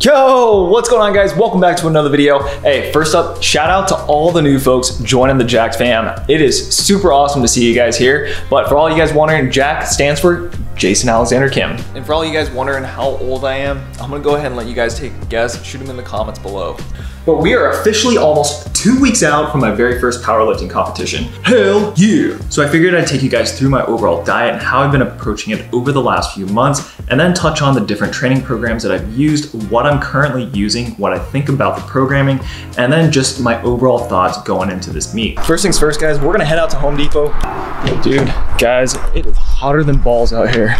Yo, what's going on, guys? Welcome back to another video. Hey, first up, shout out to all the new folks joining the Jack fam. It is super awesome to see you guys here. But for all you guys wondering, Jack stands for Jason Alexander Kim. And for all you guys wondering how old I am, I'm gonna go ahead and let you guys take a guess. Shoot them in the comments below. But we are officially almost 2 weeks out from my very first powerlifting competition. Hell yeah! So I figured I'd take you guys through my overall diet and how I've been approaching it over the last few months, and then touch on the different training programs that I've used, what I'm currently using, what I think about the programming, and then just my overall thoughts going into this meet. First things first, guys, we're gonna head out to Home Depot. Dude, guys, it is hotter than balls out here.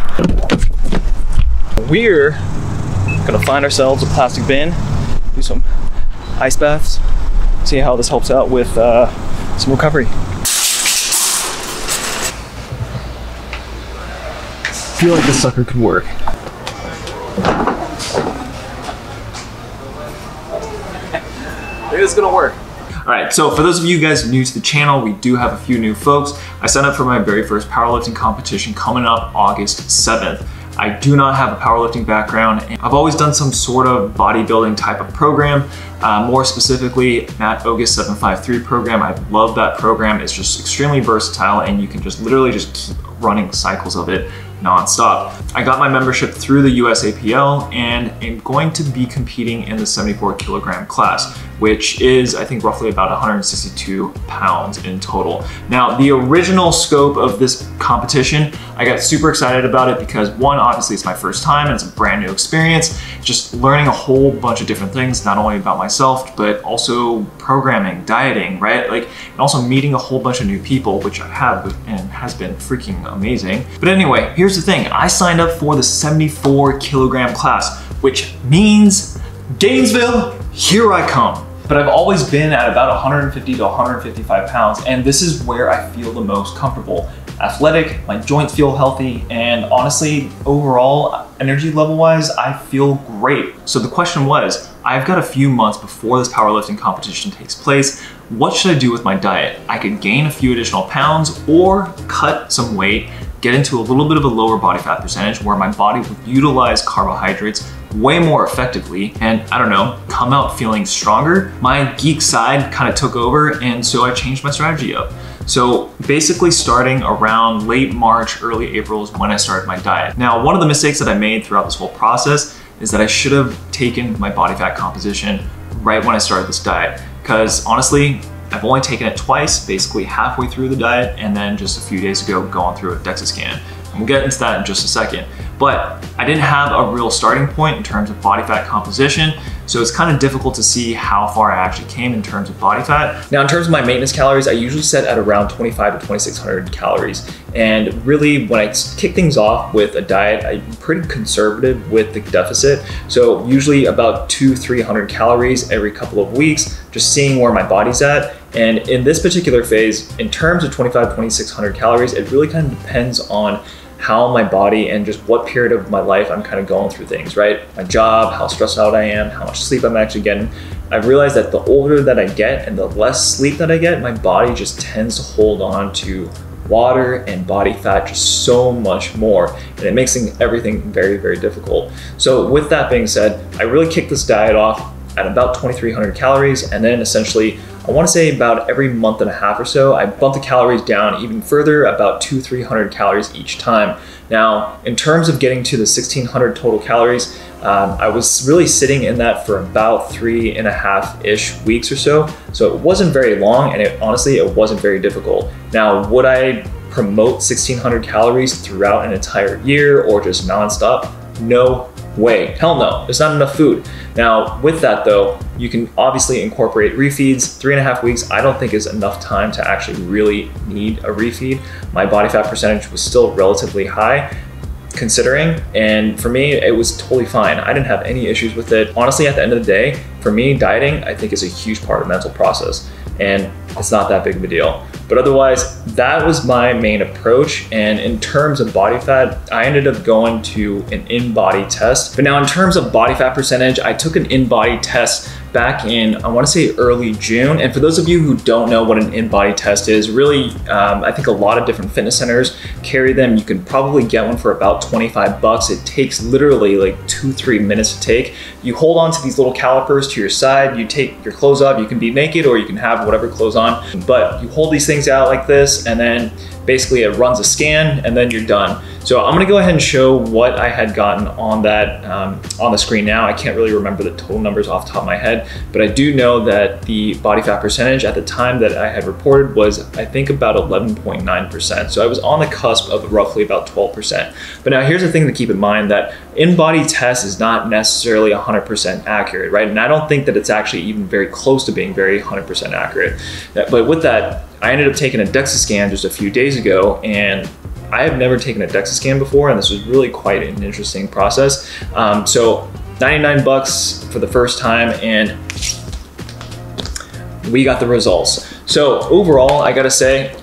We're gonna find ourselves a plastic bin, do some ice baths, see how this helps out with some recovery. I feel like this sucker could work. Maybe it's gonna work. All right, so for those of you guys new to the channel, we do have a few new folks. I signed up for my very first powerlifting competition coming up August 7th. I do not have a powerlifting background, and I've always done some sort of bodybuilding type of program. More specifically, Matt August 753 program. I love that program. It's just extremely versatile, and you can just literally just keep running cycles of it non-stop. I got my membership through the USAPL and am going to be competing in the 74 kilogram class, which is, I think, roughly about 162 pounds in total. Now, the original scope of this competition, I got super excited about it because one, obviously it's my first time and it's a brand new experience. Just learning a whole bunch of different things, not only about myself, but also programming, dieting, right? And also meeting a whole bunch of new people, which I have and has been freaking amazing. But anyway, here's the thing. I signed up for the 74 kilogram class, which means Gainesville, here I come. But I've always been at about 150 to 155 pounds, and this is where I feel the most comfortable. Athletic, my joints feel healthy, and honestly, overall, energy level wise, I feel great. So the question was, I've got a few months before this powerlifting competition takes place. What should I do with my diet? I could gain a few additional pounds or cut some weight, get into a little bit of a lower body fat percentage where my body would utilize carbohydrates way more effectively and, I don't know, come out feeling stronger. My geek side kind of took over, and so I changed my strategy up. So basically starting around late March, early April is when I started my diet. Now, one of the mistakes that I made throughout this whole process is that I should have taken my body fat composition right when I started this diet, because honestly, I've only taken it twice, basically halfway through the diet, and then just a few days ago going through a Dexa Scan. And we'll get into that in just a second. But I didn't have a real starting point in terms of body fat composition, so it's kind of difficult to see how far I actually came in terms of body fat. Now, in terms of my maintenance calories, I usually set at around 2,500 to 2,600 calories. And really, when I kick things off with a diet, I'm pretty conservative with the deficit. So usually about 200-300 calories every couple of weeks, just seeing where my body's at. And in this particular phase, in terms of 2,500 to 2,600 calories, it really kind of depends on how my body and just what period of my life I'm kind of going through things, right? My job, how stressed out I am, how much sleep I'm actually getting. I've realized that the older that I get and the less sleep that I get, my body just tends to hold on to water and body fat just so much more, and it makes everything very, very difficult. So with that being said, I really kicked this diet off at about 2,300 calories, and then essentially, I want to say about every month and a half or so, I bumped the calories down even further, about 200-300 calories each time. Now, in terms of getting to the 1,600 total calories, I was really sitting in that for about 3.5-ish weeks or so. So it wasn't very long, and honestly, it wasn't very difficult. Now, would I promote 1,600 calories throughout an entire year or just nonstop? No way. Hell no, there's not enough food. Now, with that though, you can obviously incorporate refeeds. 3.5 weeks, I don't think is enough time to actually really need a refeed. My body fat percentage was still relatively high considering, and for me, it was totally fine. I didn't have any issues with it. Honestly, at the end of the day, for me, dieting, I think is a huge part of mental process, and it's not that big of a deal. But otherwise, that was my main approach. And in terms of body fat, I ended up going to an in-body test. But now in terms of body fat percentage, I took an in-body test back in, I want to say early June. And for those of you who don't know what an in-body test is, really, I think a lot of different fitness centers carry them. You can probably get one for about 25 bucks. It takes literally like 2-3 minutes to take. You hold on to these little calipers to your side, you take your clothes off, you can be naked or you can have whatever clothes on, but you hold these things out like this, and then basically it runs a scan and then you're done. So I'm gonna go ahead and show what I had gotten on that on the screen now. I can't really remember the total numbers off the top of my head, but I do know that the body fat percentage at the time that I had reported was, I think, about 11.9%. So I was on the cusp of roughly about 12%. But now here's the thing to keep in mind, that in-body test is not necessarily 100% accurate, right? And I don't think that it's actually even very close to being very 100% accurate. But with that, I ended up taking a Dexa scan just a few days ago, and I have never taken a Dexa scan before, and this was really quite an interesting process. So 99 bucks for the first time, and we got the results. So overall, I gotta say,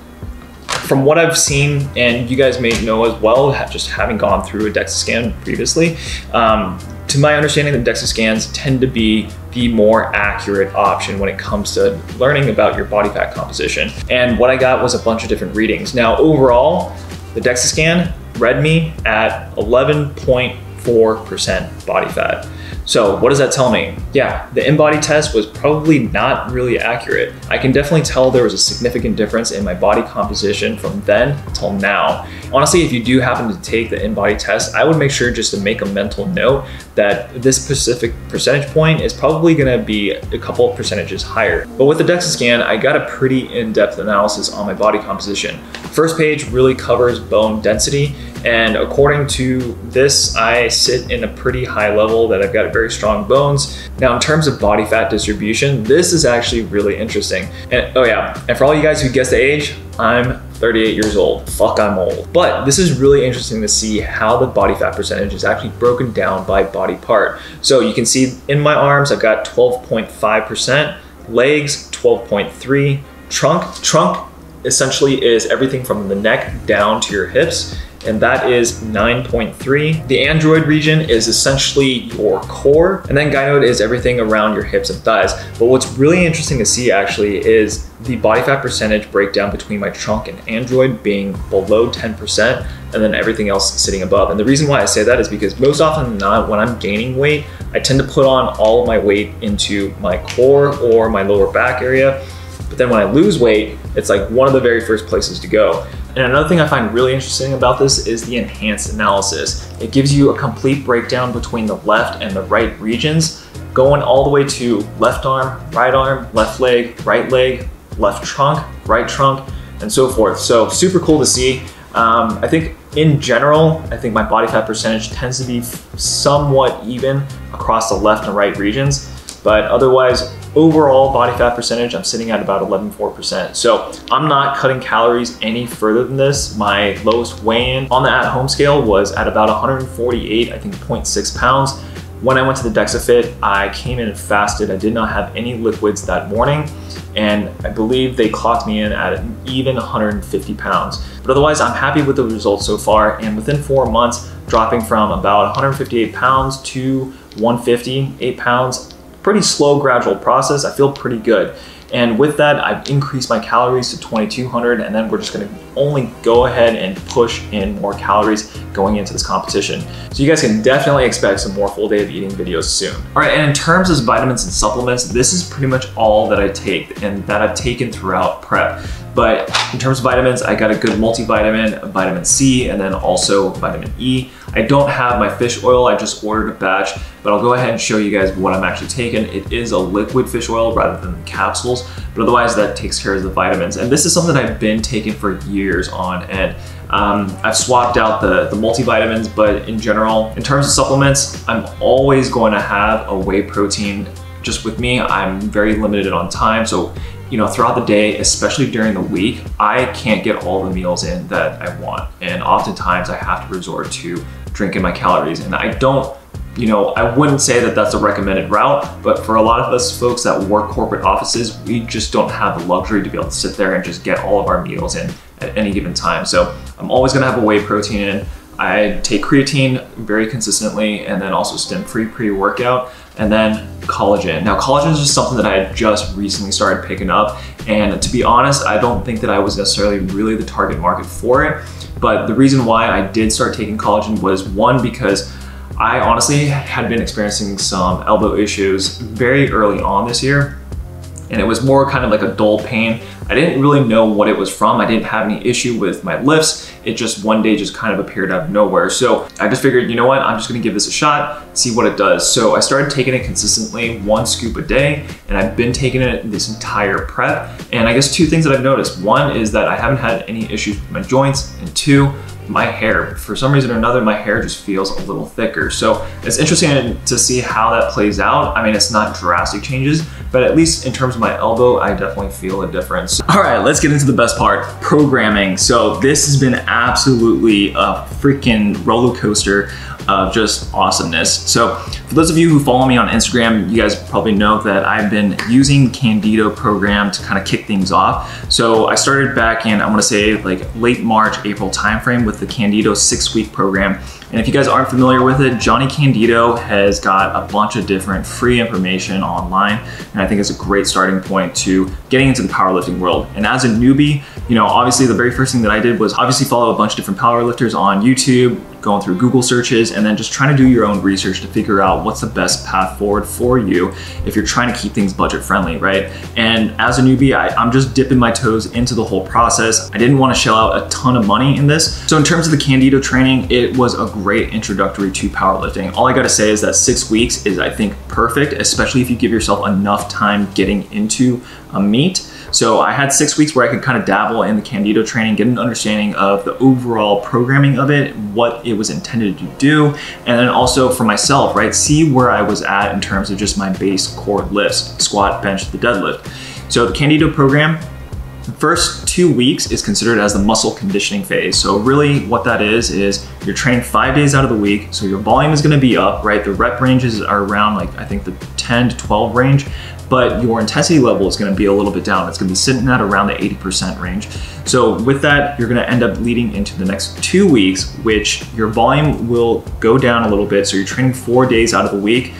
from what I've seen, and you guys may know as well, just having gone through a Dexa scan previously, to my understanding, the Dexa scans tend to be the more accurate option when it comes to learning about your body fat composition. And what I got was a bunch of different readings. Now, overall, the Dexa scan read me at 11.4% body fat. So what does that tell me? Yeah, the in-body test was probably not really accurate. I can definitely tell there was a significant difference in my body composition from then till now. Honestly, if you do happen to take the in-body test, I would make sure just to make a mental note that this specific percentage point is probably gonna be a couple of percentages higher. But with the Dexa scan, I got a pretty in-depth analysis on my body composition. First page really covers bone density, and according to this, I sit in a pretty high level, that I've got very strong bones. Now, in terms of body fat distribution, this is actually really interesting. And oh yeah, and for all you guys who guessed the age, I'm 38 years old. Fuck, I'm old. But this is really interesting to see how the body fat percentage is actually broken down by body part. So you can see in my arms, I've got 12.5%, legs, 12.3, trunk essentially is everything from the neck down to your hips, and that is 9.3. The android region is essentially your core, and then gynoid is everything around your hips and thighs. But what's really interesting to see actually is the body fat percentage breakdown between my trunk and android being below 10%, and then everything else sitting above. And the reason why I say that is because most often than not, when I'm gaining weight, I tend to put on all of my weight into my core or my lower back area. But then when I lose weight, it's like one of the very first places to go. And another thing I find really interesting about this is the enhanced analysis. It gives you a complete breakdown between the left and the right regions, going all the way to left arm, left leg, left trunk, right trunk, and so forth. So super cool to see. I think in general, I think my body fat percentage tends to be somewhat even across the left and right regions, but otherwise, overall body fat percentage, I'm sitting at about 11.4%. So I'm not cutting calories any further than this. My lowest weigh-in on the at-home scale was at about 148, I think 0.6 pounds. When I went to the Dexa Fit, I came in and fasted. I did not have any liquids that morning, and I believe they clocked me in at an even 150 pounds. But otherwise, I'm happy with the results so far, and within 4 months, dropping from about 158 pounds to 158 pounds, pretty slow, gradual process. I feel pretty good. And with that, I've increased my calories to 2,200, and then we're just gonna only go ahead and push in more calories going into this competition. So you guys can definitely expect some more full day of eating videos soon. All right, and in terms of vitamins and supplements, this is pretty much all that I take and that I've taken throughout prep. But in terms of vitamins, I got a good multivitamin, vitamin C, and then also vitamin E. I don't have my fish oil, I just ordered a batch, but I'll go ahead and show you guys what I'm actually taking. It is a liquid fish oil rather than capsules, but otherwise that takes care of the vitamins. And this is something I've been taking for years on end. I've swapped out the multivitamins, but in general, in terms of supplements, I'm always going to have a whey protein. Just with me, I'm very limited on time. So, you know, throughout the day, especially during the week, I can't get all the meals in that I want. And oftentimes I have to resort to drinking my calories. And I don't, you know, I wouldn't say that that's a recommended route, but for a lot of us folks that work corporate offices, we just don't have the luxury to be able to sit there and just get all of our meals in at any given time. So I'm always gonna have a whey protein in. I take creatine very consistently, and then also stem-free pre-workout. And then collagen. Now, collagen is just something that I had just recently started picking up, and to be honest, I don't think that I was necessarily really the target market for it. But the reason why I did start taking collagen was, one, because I honestly had been experiencing some elbow issues very early on this year, and it was more kind of like a dull pain. I didn't really know what it was from. I didn't have any issue with my lifts. It just one day just kind of appeared out of nowhere. So I just figured, you know what, I'm just gonna give this a shot, see what it does. So I started taking it consistently, 1 scoop a day, and I've been taking it this entire prep. And I guess 2 things that I've noticed. 1 is that I haven't had any issues with my joints, and 2, my hair. For some reason or another, my hair just feels a little thicker. So it's interesting to see how that plays out. I mean, it's not drastic changes, but at least in terms of my elbow, I definitely feel a difference. All right, let's get into the best part, programming. So this has been absolutely a freaking roller coaster of just awesomeness. So for those of you who follow me on Instagram, you guys probably know that I've been using Candito program to kind of kick things off. So I started back in, I want to say like late March, April timeframe with the Candito 6-week program. And if you guys aren't familiar with it, Johnny Candito has got a bunch of different free information online, and I think it's a great starting point to getting into the powerlifting world. And as a newbie, you know, obviously the very first thing that I did was obviously follow a bunch of different powerlifters on YouTube, going through Google searches, and then just trying to do your own research to figure out what's the best path forward for you if you're trying to keep things budget friendly, right? And as a newbie, I'm just dipping my toes into the whole process. I didn't want to shell out a ton of money in this. So in terms of the Candito training, it was a great introductory to powerlifting. All I gotta say is that 6 weeks is, I think, perfect, especially if you give yourself enough time getting into a meet. So I had 6 weeks where I could kind of dabble in the Candito training, get an understanding of the overall programming of it, what it was intended to do, and then also for myself, right, see where I was at in terms of just my base core lifts, squat, bench, the deadlift. So the Candito program, the first 2 weeks is considered as the muscle conditioning phase. So really what that is you're training 5 days out of the week. So your volume is gonna be up, right? The rep ranges are around like, I think the 10 to 12 range, but your intensity level is gonna be a little bit down. It's gonna be sitting at around the 80% range. So with that, you're gonna end up leading into the next 2 weeks, which your volume will go down a little bit. So you're training 4 days out of the week,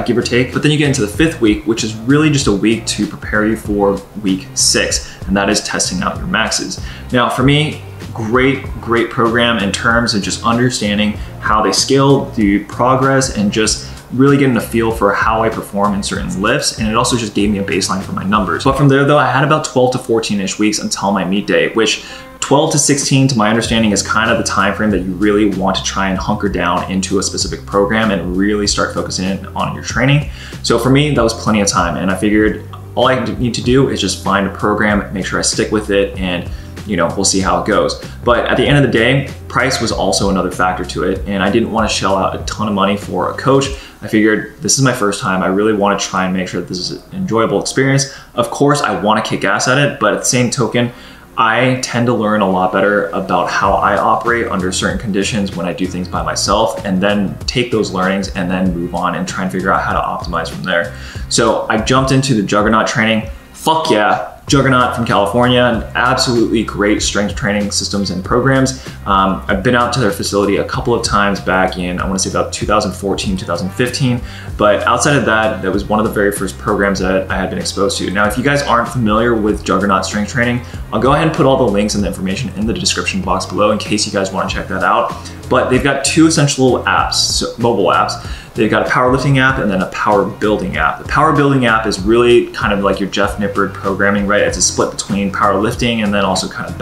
give or take. But then you get into the 5th week, which is really just a week to prepare you for week 6, and that is testing out your maxes. Now for me, great program in terms of just understanding how they scale, the progress, and just really getting a feel for how I perform in certain lifts. And it also just gave me a baseline for my numbers. But from there though, I had about 12 to 14-ish weeks until my meet day, which 12 to 16, to my understanding, is kind of the time frame that you really want to try and hunker down into a specific program and really start focusing on your training. So for me, that was plenty of time. And I figured all I need to do is just find a program, make sure I stick with it, and you know, we'll see how it goes. But at the end of the day, price was also another factor to it. And I didn't want to shell out a ton of money for a coach. I figured this is my first time. I really want to try and make sure that this is an enjoyable experience. Of course, I want to kick ass at it, but at the same token, I tend to learn a lot better about how I operate under certain conditions when I do things by myself, and then take those learnings and then move on and try and figure out how to optimize from there. So I jumped into the Juggernaut training. Fuck yeah. Juggernaut from California, absolutely great strength training systems and programs. I've been out to their facility a couple of times back in, I want to say about 2014, 2015. But outside of that, that was one of the very first programs that I had been exposed to. Now, if you guys aren't familiar with Juggernaut strength training, I'll go ahead and put all the links and the information in the description box below in case you guys want to check that out. But they've got 2 essential apps, so mobile apps. They've got a powerlifting app and then a power building app. The power building app is really kind of like your Jeff Nippard programming, right? It's a split between powerlifting and then also kind of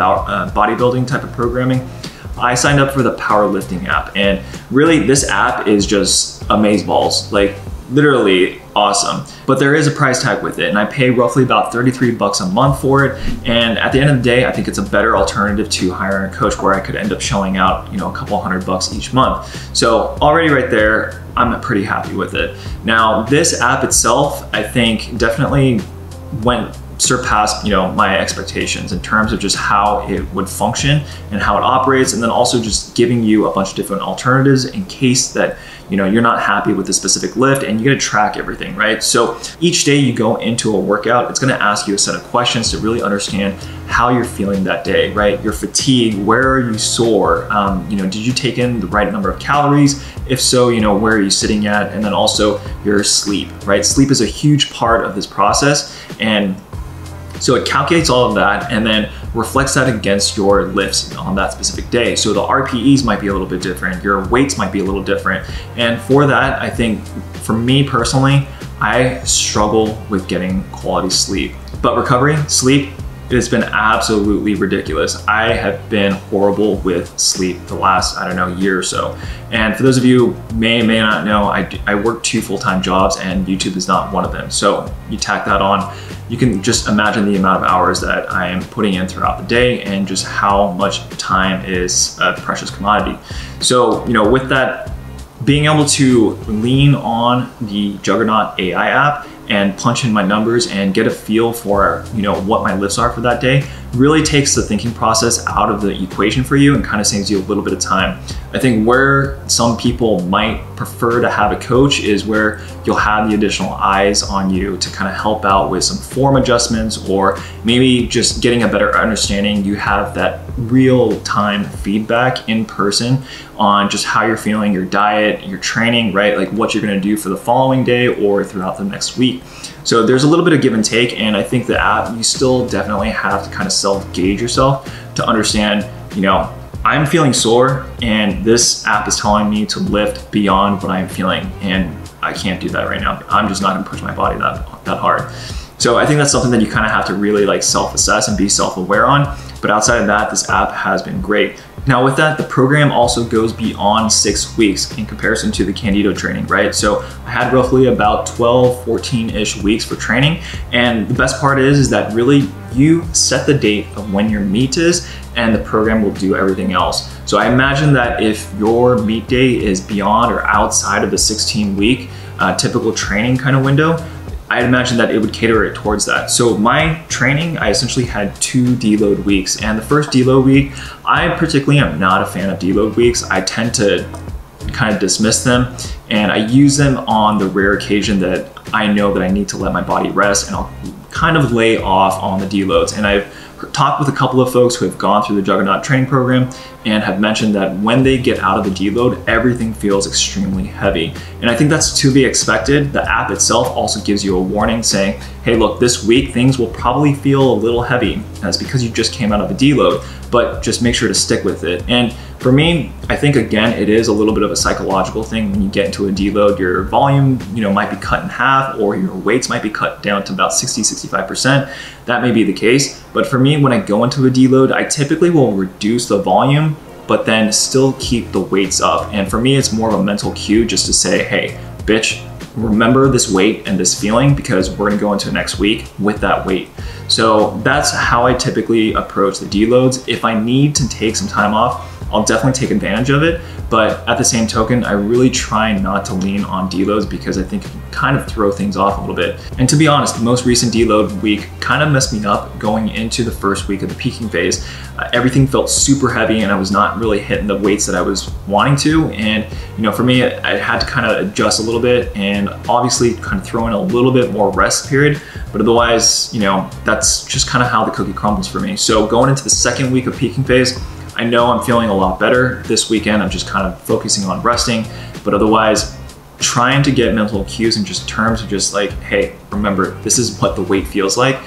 bodybuilding type of programming. I signed up for the powerlifting app, and really this app is just amazeballs, like literally awesome. But there is a price tag with it, and I pay roughly about 33 bucks a month for it. And at the end of the day, I think it's a better alternative to hiring a coach where I could end up shelling out, you know, a couple $100 each month. So already right there, I'm pretty happy with it. Now, this app itself, I think definitely went surpassed, my expectations in terms of just how it would function and how it operates, and then also just giving you a bunch of different alternatives in case that you're not happy with the specific lift, and you got to track everything, right? So each day you go into a workout, it's going to ask you a set of questions to really understand how you're feeling that day, right? Your fatigue, where are you sore? Did you take in the right number of calories? If so, where are you sitting at? And then also your sleep, right? Sleep is a huge part of this process, and so it calculates all of that and then reflects that against your lifts on that specific day. So the RPEs might be a little bit different, your weights might be a little different. And for that, I think for me personally, I struggle with getting quality sleep. But recovery, sleep, it's been absolutely ridiculous. I have been horrible with sleep the last, year or so. And for those of you who may not know, I work 2 full-time jobs, and YouTube is not one of them. So you tack that on, you can just imagine the amount of hours that I am putting in throughout the day and just how much time is a precious commodity. So, with that, being able to lean on the Juggernaut AI app and punch in my numbers and get a feel for what my lifts are for that day really takes the thinking process out of the equation for you and kind of saves you a little bit of time. I think where some people might prefer to have a coach is where you'll have the additional eyes on you to kind of help out with some form adjustments, or maybe just getting a better understanding. You have that real-time feedback in person on just how you're feeling, your diet, your training, right? Like what you're gonna do for the following day or throughout the next week. So there's a little bit of give and take, and I think the app, you still definitely have to kind of self-gauge yourself to understand, I'm feeling sore and this app is telling me to lift beyond what I'm feeling, and I can't do that right now. I'm just not gonna push my body that hard. So I think that's something that you kind of have to really self-assess and be self-aware on. But outside of that, this app has been great. Now with that, the program also goes beyond 6 weeks in comparison to the Candito training, right? So I had roughly about 12, 14-ish weeks for training. And the best part is that really you set the date of when your meet is, and the program will do everything else. So I imagine that if your meet day is beyond or outside of the 16-week typical training kind of window, I'd imagine that it would cater it towards that. So my training, I essentially had 2 deload weeks, and the first deload week, I particularly am not a fan of deload weeks. I tend to kind of dismiss them, and I use them on the rare occasion that I know that I need to let my body rest, and I'll kind of lay off on the deloads. And I've talked with a couple of folks who have gone through the Juggernaut training program and have mentioned that when they get out of the deload, everything feels extremely heavy. And I think that's to be expected. The app itself also gives you a warning saying, hey, look, this week things will probably feel a little heavy. And that's because you just came out of a deload, but just make sure to stick with it. And for me, I think again, it is a little bit of a psychological thing. When you get into a deload, your volume, might be cut in half, or your weights might be cut down to about 60, 65%. That may be the case. But for me, when I go into a deload, I typically will reduce the volume, but then still keep the weights up. And for me, it's more of a mental cue just to say, hey, bitch, remember this weight and this feeling, because we're gonna go into next week with that weight. So that's how I typically approach the deloads. If I need to take some time off, I'll definitely take advantage of it. But at the same token, I really try not to lean on deloads because I think it can kind of throw things off a little bit. And to be honest, the most recent deload week kind of messed me up going into the first week of the peaking phase. Everything felt super heavy and I was not really hitting the weights that I was wanting to. And for me, I had to kind of adjust a little bit and obviously kind of throw in a little bit more rest period. But otherwise, that's just kind of how the cookie crumbles for me. So going into the second week of peaking phase, I know I'm feeling a lot better. This weekend, I'm just kind of focusing on resting, but otherwise trying to get mental cues in just terms of just like, hey, remember, this is what the weight feels like.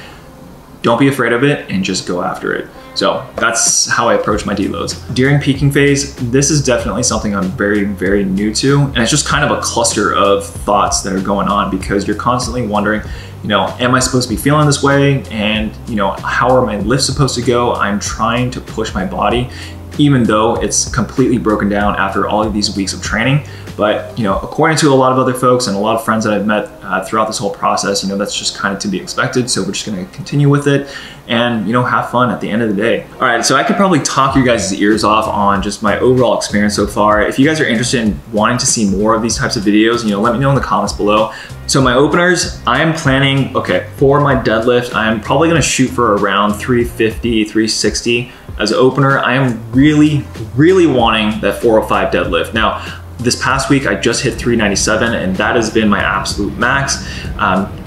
Don't be afraid of it and just go after it. So that's how I approach my deloads. During peaking phase, this is definitely something I'm very, very new to. And it's just kind of a cluster of thoughts that are going on because you're constantly wondering, am I supposed to be feeling this way? And, how are my lifts supposed to go? I'm trying to push my body, even though it's completely broken down after all of these weeks of training. But, you know, according to a lot of other folks and a lot of friends that I've met throughout this whole process, you know, that's just kind of to be expected. So we're just going to continue with it and, you know, have fun at the end of the day. All right, so I could probably talk you guys' ears off on just my overall experience so far. If you guys are interested in wanting to see more of these types of videos, you know, let me know in the comments below. So my openers, I am planning, okay, for my deadlift, I am probably gonna shoot for around 350, 360 as an opener. I am really, really wanting that 405 deadlift. Now, this past week, I just hit 397, and that has been my absolute max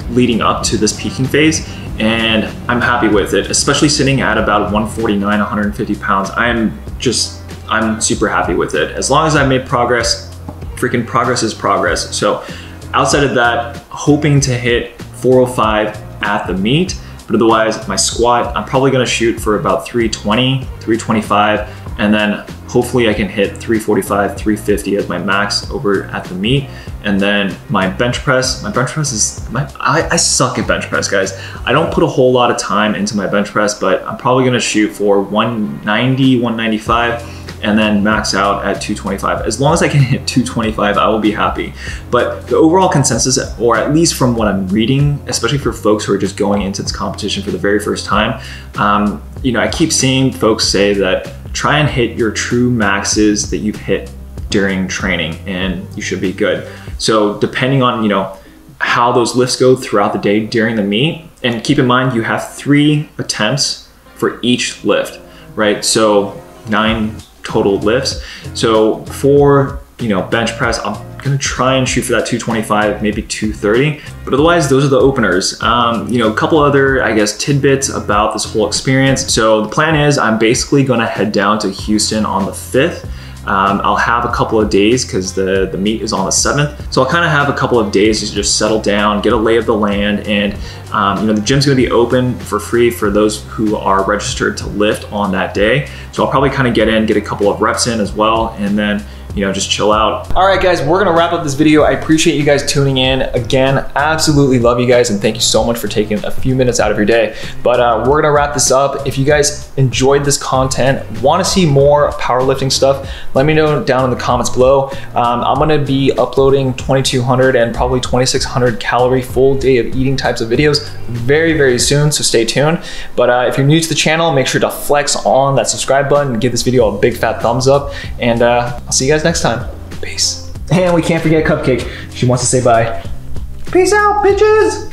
leading up to this peaking phase. And I'm happy with it, especially sitting at about 149, 150 pounds. I'm super happy with it. As long as I've made progress, freaking progress is progress. So outside of that, hoping to hit 405 at the meet, but otherwise my squat, I'm probably gonna shoot for about 320, 325, and then hopefully I can hit 345, 350 as my max over at the meet. And then my bench press is, I suck at bench press, guys. I don't put a whole lot of time into my bench press, but I'm probably gonna shoot for 190, 195, and then max out at 225. As long as I can hit 225, I will be happy. But the overall consensus, or at least from what I'm reading, especially for folks who are just going into this competition for the very first time, you know, I keep seeing folks say that try and hit your true maxes that you've hit during training and you should be good. So depending on, you know, how those lifts go throughout the day during the meet, and keep in mind you have 3 attempts for each lift, right? So 9 total lifts. So for, you know, bench press, I'm gonna try and shoot for that 225, maybe 230. But otherwise, those are the openers. You know, a couple other, I guess, tidbits about this whole experience. So the plan is I'm basically gonna head down to Houston on the 5th. I'll have a couple of days because the meet is on the 7th. So I'll kind of have a couple of days to just settle down, get a lay of the land, and you know, the gym's gonna be open for free for those who are registered to lift on that day. So I'll probably kind of get a couple of reps in as well, and then, you know, just chill out. All right, guys, we're gonna wrap up this video. I appreciate you guys tuning in. Again, absolutely love you guys, and thank you so much for taking a few minutes out of your day. But we're gonna wrap this up. If you guys enjoyed this content, wanna see more powerlifting stuff, let me know down in the comments below. I'm gonna be uploading 2,200 and probably 2,600 calorie full day of eating types of videos very, very soon, so stay tuned. But if you're new to the channel, make sure to flex on that subscribe button and give this video a big fat thumbs up, and I'll see you guys next time. Peace. And we can't forget Cupcake. She wants to say bye. Peace out, bitches.